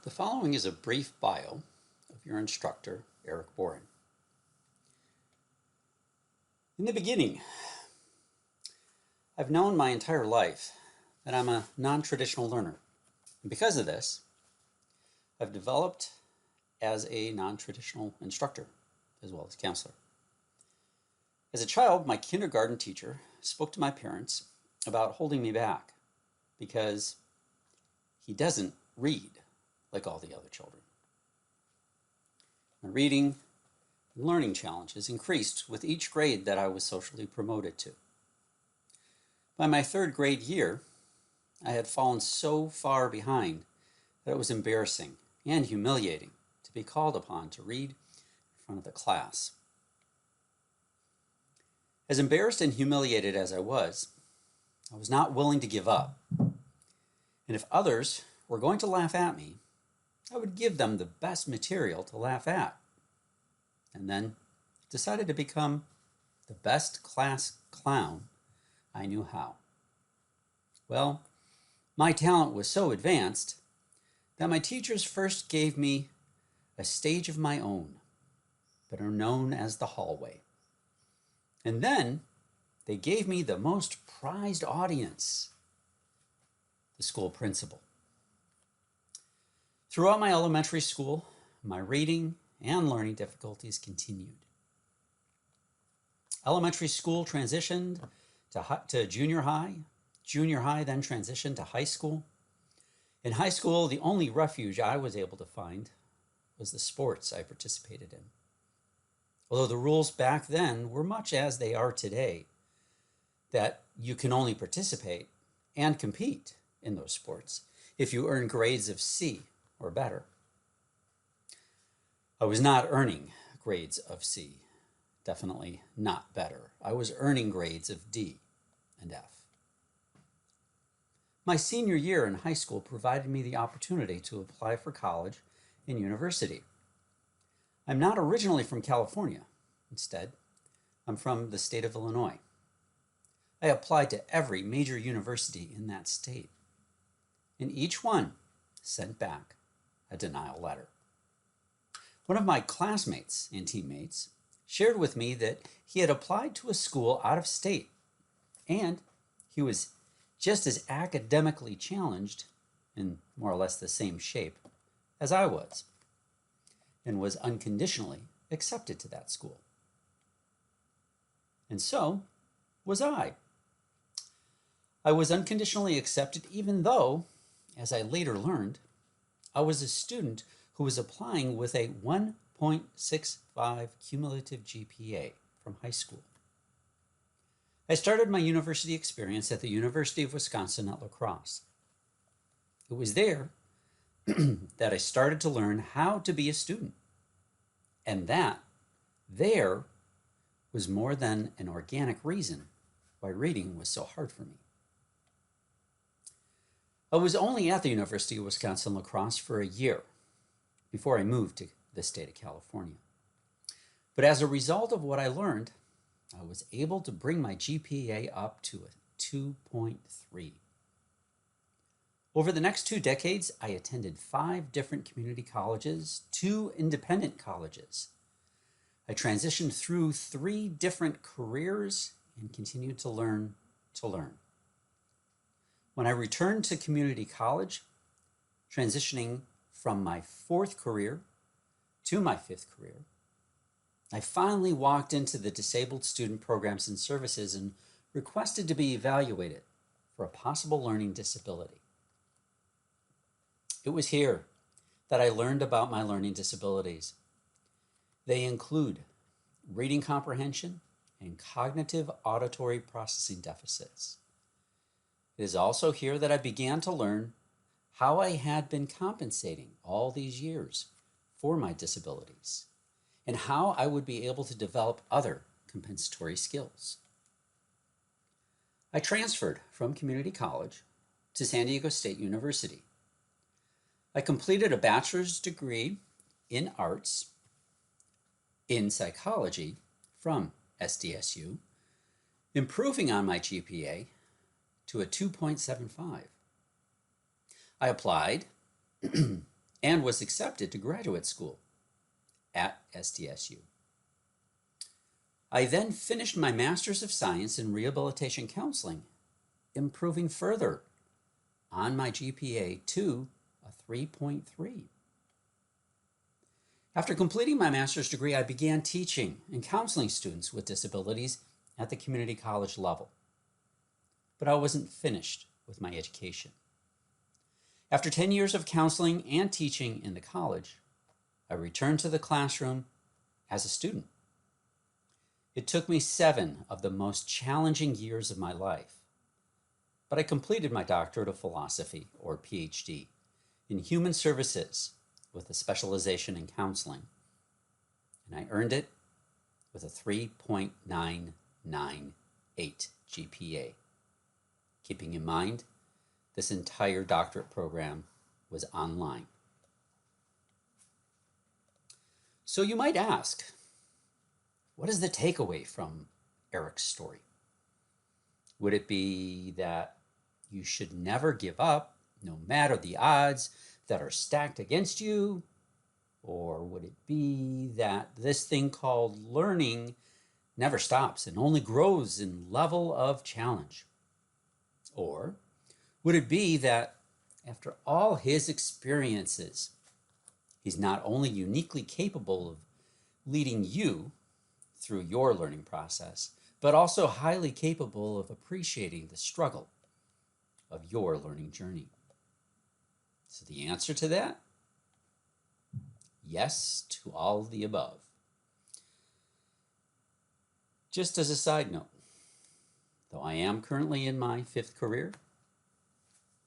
The following is a brief bio of your instructor, Eric Boren. In the beginning, I've known my entire life that I'm a non-traditional learner. And because of this, I've developed as a non-traditional instructor as well as counselor. As a child, my kindergarten teacher spoke to my parents about holding me back because he doesn't read like all the other children. My reading and learning challenges increased with each grade that I was socially promoted to. By my third grade year, I had fallen so far behind that it was embarrassing and humiliating to be called upon to read in front of the class. As embarrassed and humiliated as I was not willing to give up. And if others were going to laugh at me, I would give them the best material to laugh at. And then decided to become the best class clown I knew how. Well, my talent was so advanced that my teachers first gave me a stage of my own, better known as the hallway. And then they gave me the most prized audience, the school principal. Throughout my elementary school, my reading and learning difficulties continued. Elementary school transitioned to junior high. Junior high then transitioned to high school. In high school, the only refuge I was able to find was the sports I participated in. Although the rules back then were much as they are today, that you can only participate and compete in those sports if you earn grades of C or better. I was not earning grades of C, definitely not better. I was earning grades of D and F. My senior year in high school provided me the opportunity to apply for college and university. I'm not originally from California. Instead, I'm from the state of Illinois. I applied to every major university in that state, and each one sent back a denial letter. One of my classmates and teammates shared with me that he had applied to a school out of state, and he was just as academically challenged, in more or less the same shape, as I was, and was unconditionally accepted to that school. And so was I. I was unconditionally accepted even though, as I later learned, I was a student who was applying with a 1.65 cumulative GPA from high school. I started my university experience at the University of Wisconsin at La Crosse. It was there that I started to learn how to be a student. And that there was more than an organic reason why reading was so hard for me. I was only at the University of Wisconsin-La Crosse for a year before I moved to the state of California. But as a result of what I learned, I was able to bring my GPA up to a 2.3. Over the next 2 decades, I attended 5 different community colleges, 2 independent colleges. I transitioned through 3 different careers and continued to learn. When I returned to community college, transitioning from my 4th career to my 5th career, I finally walked into the Disabled Student Programs and Services and requested to be evaluated for a possible learning disability. It was here that I learned about my learning disabilities. They include reading comprehension and cognitive auditory processing deficits. It is also here that I began to learn how I had been compensating all these years for my disabilities and how I would be able to develop other compensatory skills. I transferred from community college to San Diego State University. I completed a bachelor's degree in arts in psychology from SDSU, improving on my GPA to a 2.75. I applied and was accepted to graduate school at SDSU. I then finished my Master's of Science in Rehabilitation Counseling, improving further on my GPA to a 3.3. After completing my master's degree, I began teaching and counseling students with disabilities at the community college level. But I wasn't finished with my education. After 10 years of counseling and teaching in the college, I returned to the classroom as a student. It took me 7 of the most challenging years of my life, but I completed my doctorate of philosophy, or PhD, in human services with a specialization in counseling, and I earned it with a 3.998 GPA. Keeping in mind, this entire doctorate program was online. So you might ask, what is the takeaway from Eric's story? Would it be that you should never give up, no matter the odds that are stacked against you? Or would it be that this thing called learning never stops and only grows in level of challenge? Or would it be that after all his experiences, he's not only uniquely capable of leading you through your learning process, but also highly capable of appreciating the struggle of your learning journey? So the answer to that? Yes to all of the above. Just as a side note, though I am currently in my 5th career,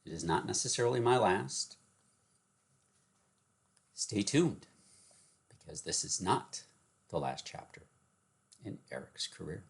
it is not necessarily my last. Stay tuned, because this is not the last chapter in Eric's career.